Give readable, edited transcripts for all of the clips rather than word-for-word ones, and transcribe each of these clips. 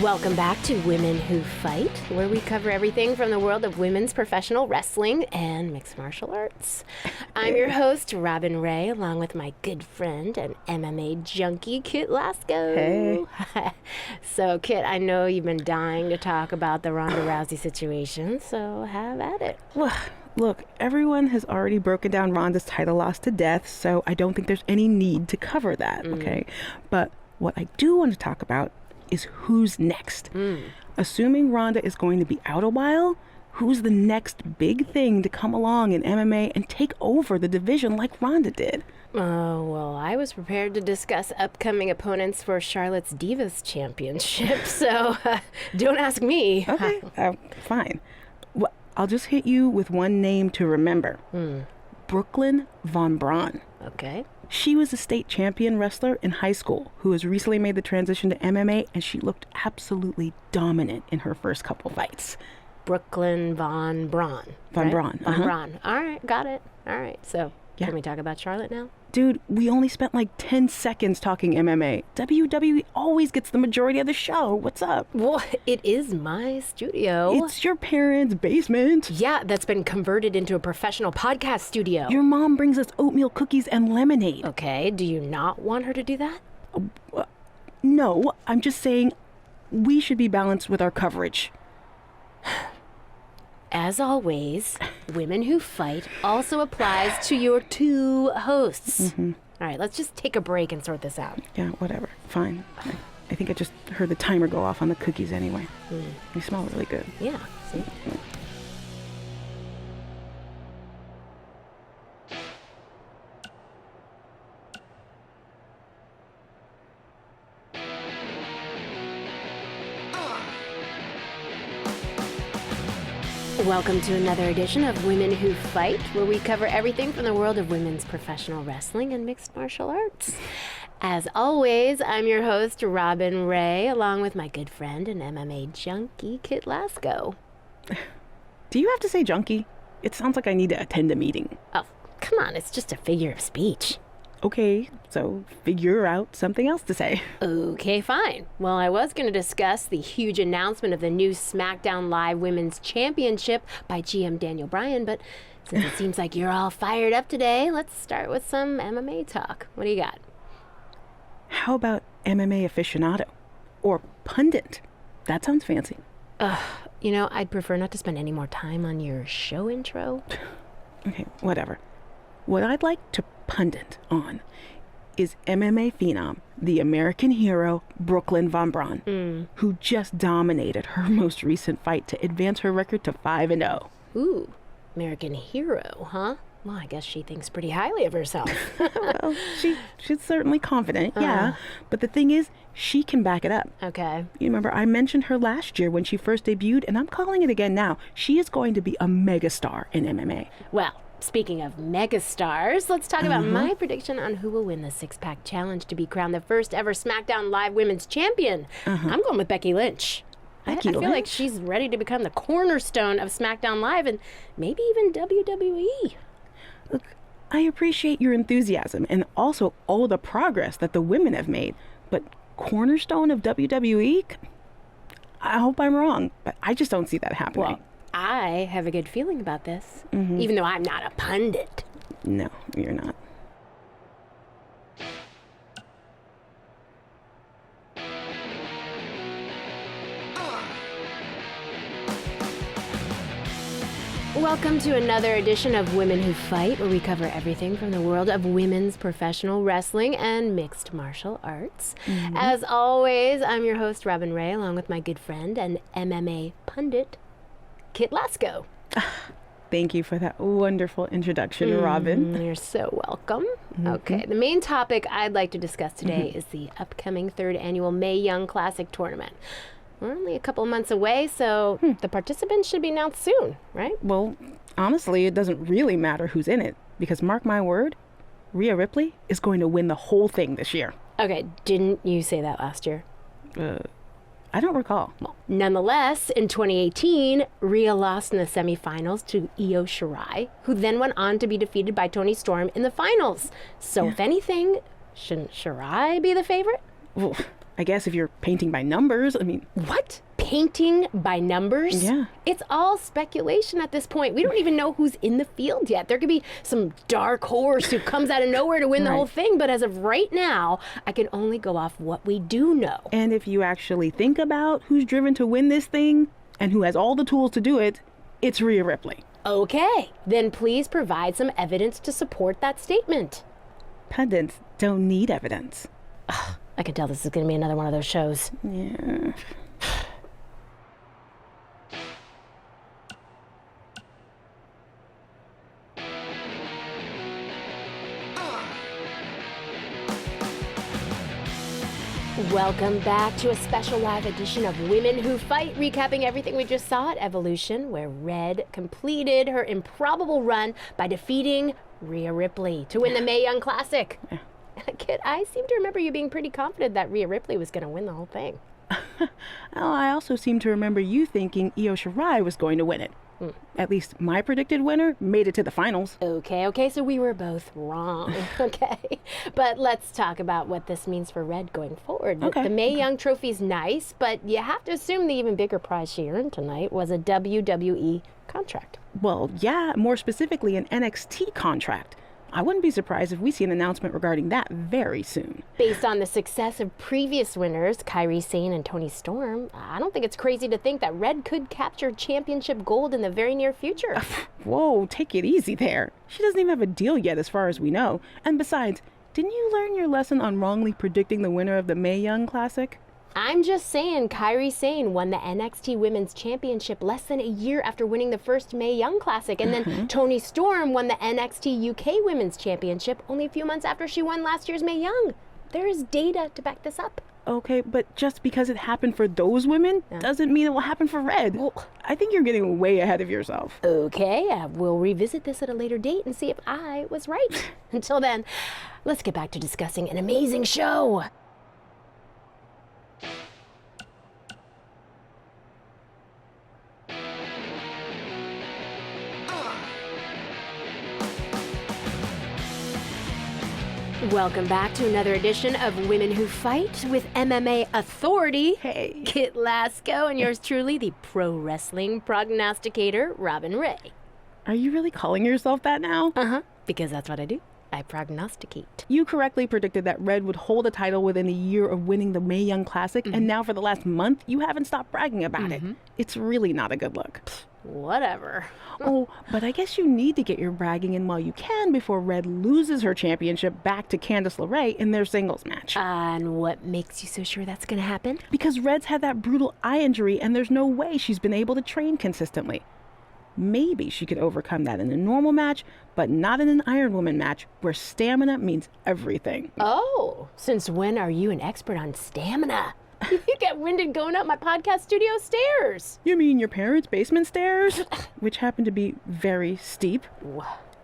Welcome back to Women Who Fight, where we cover everything from the world of women's professional wrestling and mixed martial arts. I'm your host, Robin Ray, along with my good friend and MMA junkie, Kit Lasco. Hey. So, Kit, I know you've been dying to talk about the Ronda Rousey situation, so have at it. Well, look, everyone has already broken down Ronda's title loss to death, so I don't think there's any need to cover that, okay? But what I do want to talk about is who's next. Assuming Ronda is going to be out a while, who's the next big thing to come along in MMA and take over the division like Ronda did? Oh, well, I was prepared to discuss upcoming opponents for Charlotte's Divas Championship, so don't ask me. Okay, fine. Well, I'll just hit you with one name to remember. Brooklyn Von Braun. Okay. She was a state champion wrestler in high school who has recently made the transition to MMA, and she looked absolutely dominant in her first couple fights. Brooklyn Von Braun. Von right? Braun. Von Braun. All right, got it. All right, so Yeah. can we talk about Charlotte now? Dude, we only spent like 10 seconds talking MMA. WWE always gets the majority of the show. What's up? Well, it is my studio. It's your parents' basement. Yeah, that's been converted into a professional podcast studio. Your mom brings us oatmeal cookies and lemonade. Okay, do you not want her to do that? No, I'm just saying we should be balanced with our coverage. As always, Women Who Fight also applies to your two hosts. All right, let's just take a break and sort this out. Yeah, whatever. Fine. I think I just heard the timer go off on the cookies anyway. They smell really good. Yeah, see? Welcome to another edition of Women Who Fight, where we cover everything from the world of women's professional wrestling and mixed martial arts. As always, I'm your host, Robin Ray, along with my good friend and MMA junkie, Kit Lasco. Do you have to say junkie? It sounds like I need to attend a meeting. Oh, come on, it's just a figure of speech. Okay, so figure out something else to say. Okay, fine. Well, I was going to discuss the huge announcement of the new SmackDown Live Women's Championship by GM Daniel Bryan, but since it seems like you're all fired up today, let's start with some MMA talk. What do you got? How about MMA aficionado? Or pundit? That sounds fancy. You know, I'd prefer not to spend any more time on your show intro. Okay, whatever. What I'd like to pundit on is MMA phenom, the American hero, Brooklyn Von Braun, who just dominated her most recent fight to advance her record to 5-0. Ooh, American hero, huh? Well, I guess she thinks pretty highly of herself. Well, she's certainly confident, yeah. But the thing is, she can back it up. Okay. You remember, I mentioned her last year when she first debuted, and I'm calling it again now. She is going to be a megastar in MMA. Well, speaking of megastars, let's talk about my prediction on who will win the six-pack challenge to be crowned the first ever SmackDown Live Women's Champion. I'm going with Becky Lynch. I feel like she's ready to become the cornerstone of SmackDown Live and maybe even WWE. Look, I appreciate your enthusiasm and also all the progress that the women have made, but cornerstone of WWE? I hope I'm wrong, but I just don't see that happening. Well, I have a good feeling about this, even though I'm not a pundit. No, you're not. Welcome to another edition of Women Who Fight, where we cover everything from the world of women's professional wrestling and mixed martial arts. As always, I'm your host, Robin Ray, along with my good friend and MMA pundit, Kit Lasco. Thank you for that wonderful introduction, Robin. You're so welcome. Okay, the main topic I'd like to discuss today is the upcoming third annual Mae Young Classic tournament. We're only a couple months away, so the participants should be announced soon, right? Well, honestly, it doesn't really matter who's in it, because mark my word, Rhea Ripley is going to win the whole thing this year. Okay, didn't you say that last year? I don't recall. Well, nonetheless, in 2018, Rhea lost in the semifinals to Io Shirai, who then went on to be defeated by Toni Storm in the finals. So if anything, shouldn't Shirai be the favorite? Well, I guess if you're painting by numbers, I mean... What? Painting by numbers? Yeah. It's all speculation at this point. We don't even know who's in the field yet. There could be some dark horse who comes out of nowhere to win the whole thing, but as of right now, I can only go off what we do know. And if you actually think about who's driven to win this thing and who has all the tools to do it, it's Rhea Ripley. Okay, then please provide some evidence to support that statement. Pundits don't need evidence. Ugh, I can tell this is going to be another one of those shows. Yeah. Welcome back to a special live edition of Women Who Fight, recapping everything we just saw at Evolution, where Red completed her improbable run by defeating Rhea Ripley to win the Mae Young Classic. Kit, I seem to remember you being pretty confident that Rhea Ripley was going to win the whole thing. Oh, I also seem to remember you thinking Io Shirai was going to win it. At least my predicted winner made it to the finals. Okay, so we were both wrong. Okay, but let's talk about what this means for Red going forward. Okay. The Mae Young trophy's nice, but you have to assume the even bigger prize she earned tonight was a WWE contract. Well, yeah, more specifically an NXT contract. I wouldn't be surprised if we see an announcement regarding that very soon. Based on the success of previous winners, Kairi Sane and Toni Storm, I don't think it's crazy to think that Red could capture championship gold in the very near future. Whoa, take it easy there. She doesn't even have a deal yet as far as we know. And besides, didn't you learn your lesson on wrongly predicting the winner of the Mae Young Classic? I'm just saying Kairi Sane won the NXT Women's Championship less than a year after winning the first Mae Young Classic, and then Toni Storm won the NXT UK Women's Championship only a few months after she won last year's Mae Young. There is data to back this up. Okay, but just because it happened for those women doesn't mean it will happen for Red. Well, I think you're getting way ahead of yourself. Okay, we'll revisit this at a later date and see if I was right. Until then, let's get back to discussing an amazing show. Welcome back to another edition of Women Who Fight with MMA Authority. Hey. Kit Lasco and yours truly, the pro wrestling prognosticator, Robin Ray. Are you really calling yourself that now? Uh-huh, because that's what I do. I prognosticate. You correctly predicted that Red would hold a title within a year of winning the Mae Young Classic, and now for the last month, you haven't stopped bragging about it. It's really not a good look. Whatever. Oh, but I guess you need to get your bragging in while you can before Red loses her championship back to Candice LeRae in their singles match. And what makes you so sure that's going to happen? Because Red's had that brutal eye injury, and there's no way she's been able to train consistently. Maybe she could overcome that in a normal match, but not in an Iron Woman match where stamina means everything. Oh, since when are you an expert on stamina? You get winded going up my podcast studio stairs. You mean your parents' basement stairs? Which happen to be very steep.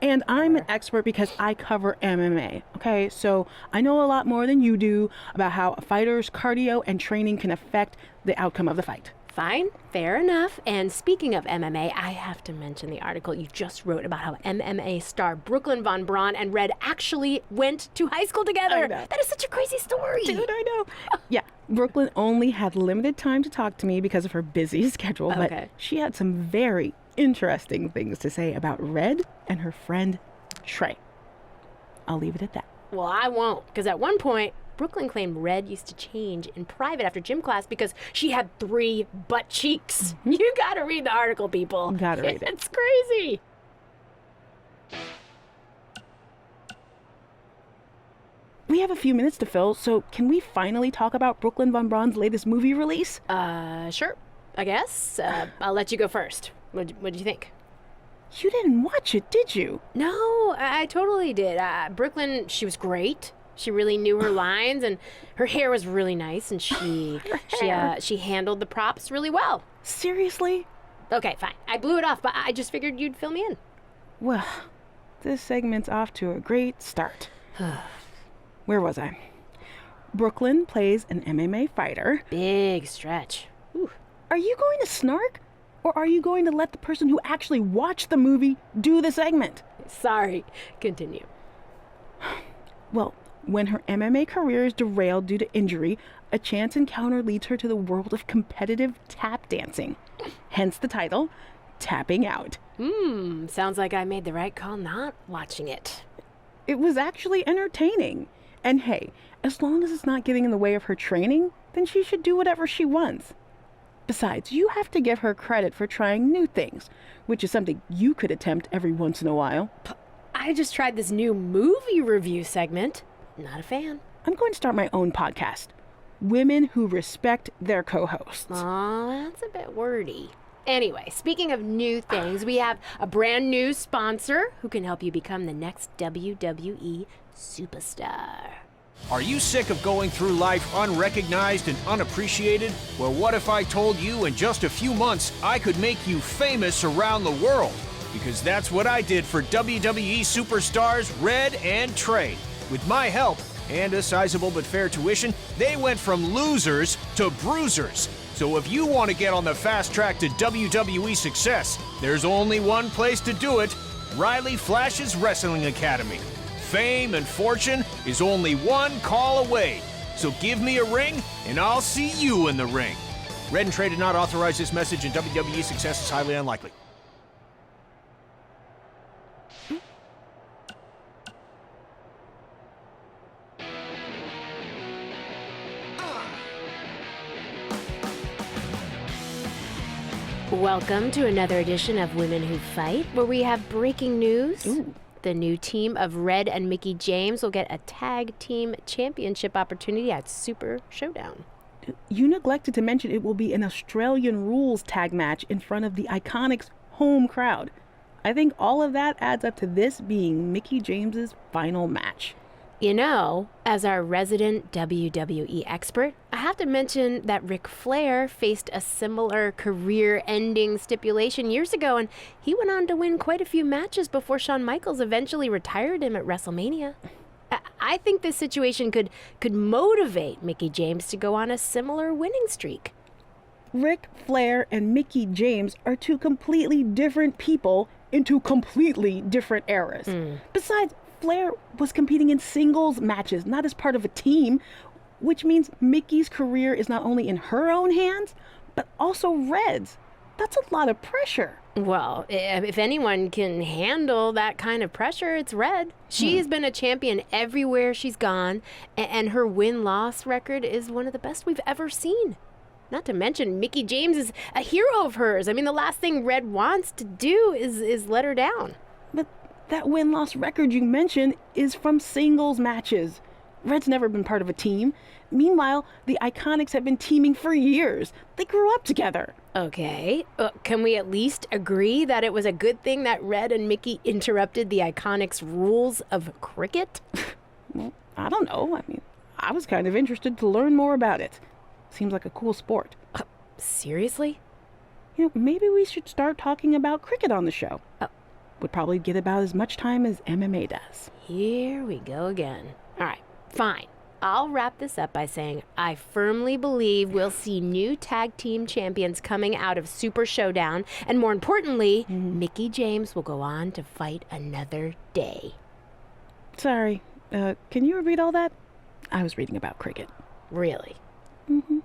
And I'm an expert because I cover MMA, okay? So I know a lot more than you do about how a fighter's cardio and training can affect the outcome of the fight. Fine, fair enough. And speaking of MMA, I have to mention the article you just wrote about how MMA star Brooklyn Von Braun and Red actually went to high school together. I know. That is such a crazy story. Dude, I know. Yeah, Brooklyn only had limited time to talk to me because of her busy schedule, but she had some very interesting things to say about Red and her friend Trey. I'll leave it at that. Well, I won't, because at one point, Brooklyn claimed Red used to change in private after gym class because she had 3 butt cheeks. You gotta read the article, people. Gotta read it. It's crazy. We have a few minutes to fill, so can we finally talk about Brooklyn Von Braun's latest movie release? Sure, I guess. I'll let you go first. What'd you think? You didn't watch it, did you? No, I totally did. Brooklyn, she was great. She really knew her lines, and her hair was really nice, and she handled the props really well. Seriously? Okay, fine. I blew it off, but I just figured you'd fill me in. Well, this segment's off to a great start. Where was I? Brooklyn plays an MMA fighter. Big stretch. Ooh. Are you going to snark? Or are you going to let the person who actually watched the movie do the segment? Sorry. Continue. Well, When her MMA career is derailed due to injury, a chance encounter leads her to the world of competitive tap dancing. Hence the title, Tapping Out. Sounds like I made the right call not watching it. It was actually entertaining. And hey, as long as it's not getting in the way of her training, then she should do whatever she wants. Besides, you have to give her credit for trying new things, which is something you could attempt every once in a while. I just tried this new movie review segment. Not a fan. I'm going to start my own podcast. Women who respect their co-hosts. Aw, that's a bit wordy. Anyway, speaking of new things, we have a brand new sponsor who can help you become the next WWE superstar. Are you sick of going through life unrecognized and unappreciated? Well, what if I told you in just a few months I could make you famous around the world? Because that's what I did for WWE superstars Red and Trey. With my help and a sizable but fair tuition, they went from losers to bruisers. So if you want to get on the fast track to WWE success, there's only one place to do it: Riley Flash's Wrestling Academy. Fame and fortune is only one call away. So give me a ring, and I'll see you in the ring. Red and Trey did not authorize this message, and WWE success is highly unlikely. Welcome to another edition of Women Who Fight, where we have breaking news. The new team of Red and Mickie James will get a tag team championship opportunity at Super Showdown. You neglected to mention it will be an Australian rules tag match in front of the Iconics' home crowd. I think all of that adds up to this being Mickie James's final match. You know, as our resident WWE expert, I have to mention that Ric Flair faced a similar career-ending stipulation years ago, and he went on to win quite a few matches before Shawn Michaels eventually retired him at WrestleMania. I think this situation could motivate Mickie James to go on a similar winning streak. Ric Flair and Mickie James are two completely different people in two completely different eras. Besides, Flair was competing in singles matches, not as part of a team, which means Mickey's career is not only in her own hands, but also Red's. That's a lot of pressure. Well, if anyone can handle that kind of pressure, it's Red. She's been a champion everywhere she's gone, and her win-loss record is one of the best we've ever seen. Not to mention, Mickie James is a hero of hers. I mean, the last thing Red wants to do is let her down. But that win-loss record you mentioned is from singles matches. Red's never been part of a team. Meanwhile, the Iconics have been teaming for years. They grew up together. Okay. Can we at least agree that it was a good thing that Red and Mickie interrupted the Iconics' rules of cricket? Well, I don't know. I mean, I was kind of interested to learn more about it. Seems like a cool sport. Seriously? You know, maybe we should start talking about cricket on the show. Would probably get about as much time as MMA does. Here we go again. All right, fine. I'll wrap this up by saying I firmly believe we'll see new tag team champions coming out of Super Showdown, and more importantly, Mickie James will go on to fight another day. Sorry, can you read all that? I was reading about cricket. Really? Mm-hmm.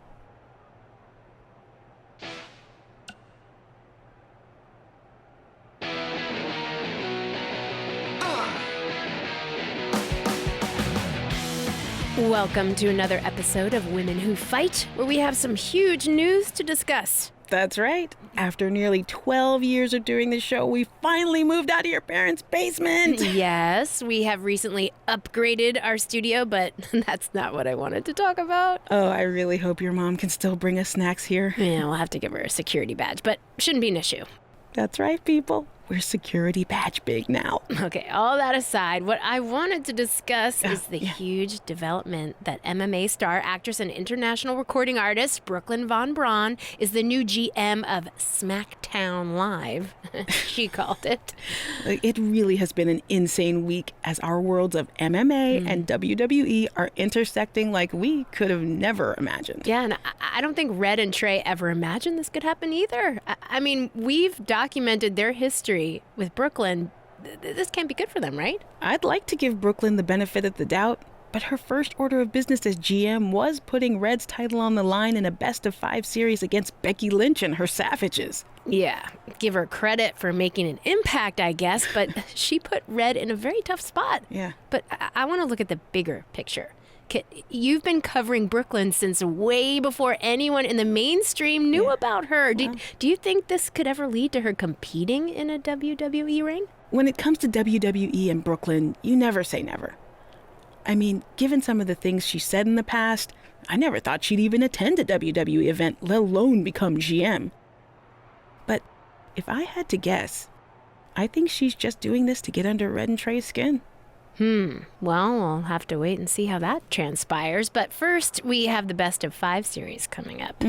Welcome to another episode of Women Who Fight, where we have some huge news to discuss. That's right. After nearly 12 years of doing this show, we finally moved out of your parents' basement. Yes, we have recently upgraded our studio, but that's not what I wanted to talk about. Oh, I really hope your mom can still bring us snacks here. Yeah, we'll have to give her a security badge, but shouldn't be an issue. That's right, people. We're security badge big now. Okay, all that aside, what I wanted to discuss is the huge development that MMA star, actress, and international recording artist Brooklyn Von Braun is the new GM of SmackDown Live, she called it. It really has been an insane week as our worlds of MMA and WWE are intersecting like we could have never imagined. Yeah, and I don't think Red and Trey ever imagined this could happen either. I mean, we've documented their history with Brooklyn. This can't be good for them, right? I'd like to give Brooklyn the benefit of the doubt, But her first order of business as GM was putting Red's title on the line in a best-of-5 series against Becky Lynch and her Savages. Yeah, give her credit for making an impact, I guess, but she put Red in a very tough spot. Yeah. But I want to look at the bigger picture. Kit, you've been covering Brooklyn since way before anyone in the mainstream knew about her. Do you think this could ever lead to her competing in a WWE ring? When it comes to WWE and Brooklyn, you never say never. I mean, given some of the things she said in the past, I never thought she'd even attend a WWE event, let alone become GM. But if I had to guess, I think she's just doing this to get under Red and Trey's skin. Well, we'll have to wait and see how that transpires. But first, we have the best-of-5 series coming up.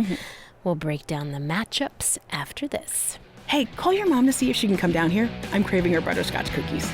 We'll break down the matchups after this. Hey, call your mom to see if she can come down here. I'm craving her butterscotch cookies.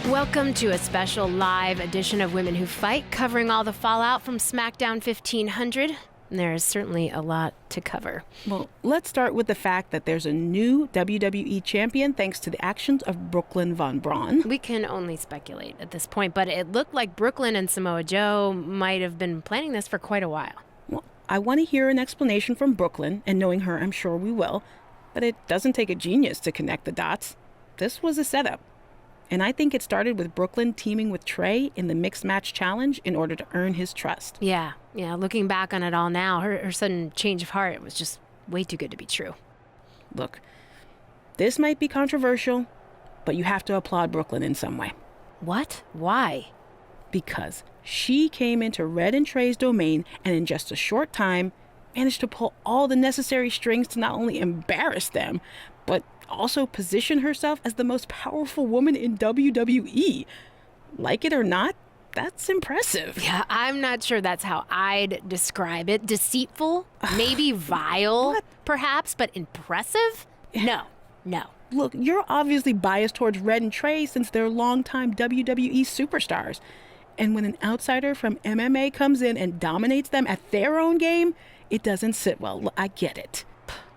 Welcome to a special live edition of Women Who Fight, covering all the fallout from SmackDown 1500. There is certainly a lot to cover. Well, let's start with the fact that there's a new WWE champion thanks to the actions of Brooklyn Von Braun. We can only speculate at this point, but it looked like Brooklyn and Samoa Joe might have been planning this for quite a while. Well, I want to hear an explanation from Brooklyn, and knowing her, I'm sure we will. But it doesn't take a genius to connect the dots. This was a setup. And I think it started with Brooklyn teaming with Trey in the mixed match challenge in order to earn his trust. Yeah. Looking back on it all now, her sudden change of heart was just way too good to be true. Look, this might be controversial, but you have to applaud Brooklyn in some way. What? Why? Because she came into Red and Trey's domain and in just a short time managed to pull all the necessary strings to not only embarrass them, but also position herself as the most powerful woman in WWE. Like it or not, that's impressive. Yeah, I'm not sure that's how I'd describe it. Deceitful, maybe vile, perhaps, but impressive? No. Look, you're obviously biased towards Red and Trey since they're longtime WWE superstars. And when an outsider from MMA comes in and dominates them at their own game, it doesn't sit well. I get it.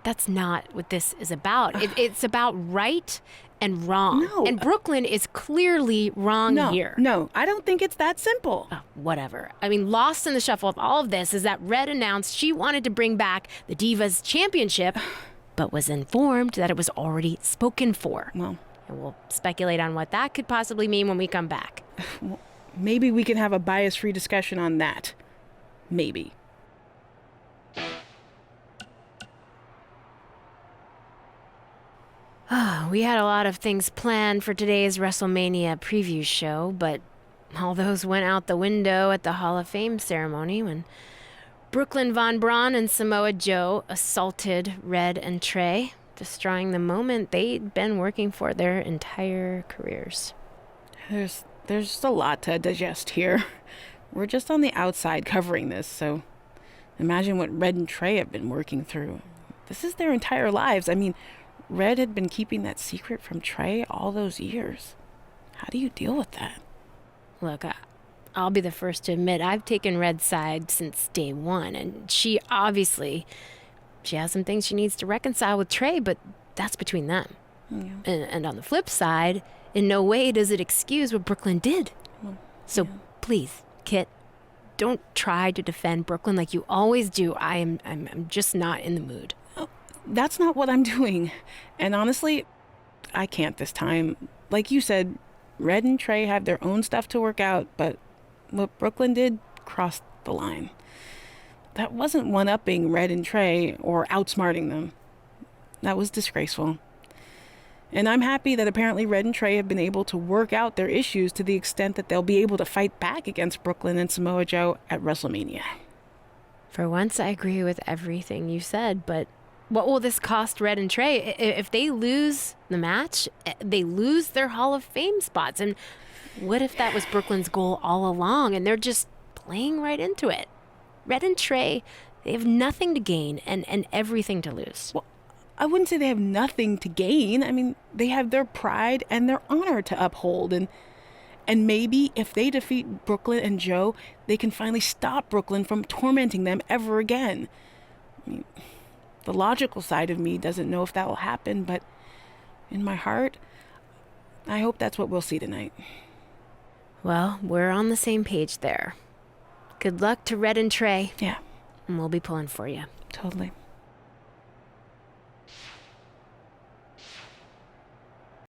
That's not what this is about. It's about right and wrong. No. And Brooklyn is clearly wrong here. No, I don't think it's that simple. Whatever. I mean, lost in the shuffle of all of this is that Red announced she wanted to bring back the Divas Championship, but was informed that it was already spoken for. Well, and we'll speculate on what that could possibly mean when we come back. Well, maybe we can have a bias-free discussion on that. Maybe. We had a lot of things planned for today's WrestleMania preview show, but all those went out the window at the Hall of Fame ceremony when Brooklyn Von Braun and Samoa Joe assaulted Red and Trey, destroying the moment they'd been working for their entire careers. There's just a lot to digest here. We're just on the outside covering this, so imagine what Red and Trey have been working through. This is their entire lives. I mean, Red had been keeping that secret from Trey all those years. How do you deal with that? Look, I'll be the first to admit I've taken Red's side since day one, and she has some things she needs to reconcile with Trey, but that's between them. Yeah. And on the flip side, in no way does it excuse what Brooklyn did. So please, Kit, don't try to defend Brooklyn like you always do. I'm just not in the mood. That's not what I'm doing. And honestly, I can't this time. Like you said, Red and Trey have their own stuff to work out, but what Brooklyn did crossed the line. That wasn't one-upping Red and Trey or outsmarting them. That was disgraceful. And I'm happy that apparently Red and Trey have been able to work out their issues to the extent that they'll be able to fight back against Brooklyn and Samoa Joe at WrestleMania. For once, I agree with everything you said, but what will this cost Red and Trey? If they lose the match, they lose their Hall of Fame spots. And what if that was Brooklyn's goal all along and they're just playing right into it? Red and Trey, they have nothing to gain and everything to lose. Well, I wouldn't say they have nothing to gain. I mean, they have their pride and their honor to uphold. And And maybe if they defeat Brooklyn and Joe, they can finally stop Brooklyn from tormenting them ever again. I mean, the logical side of me doesn't know if that will happen, but in my heart, I hope that's what we'll see tonight. Well, we're on the same page there. Good luck to Red and Trey. Yeah. And we'll be pulling for you. Totally.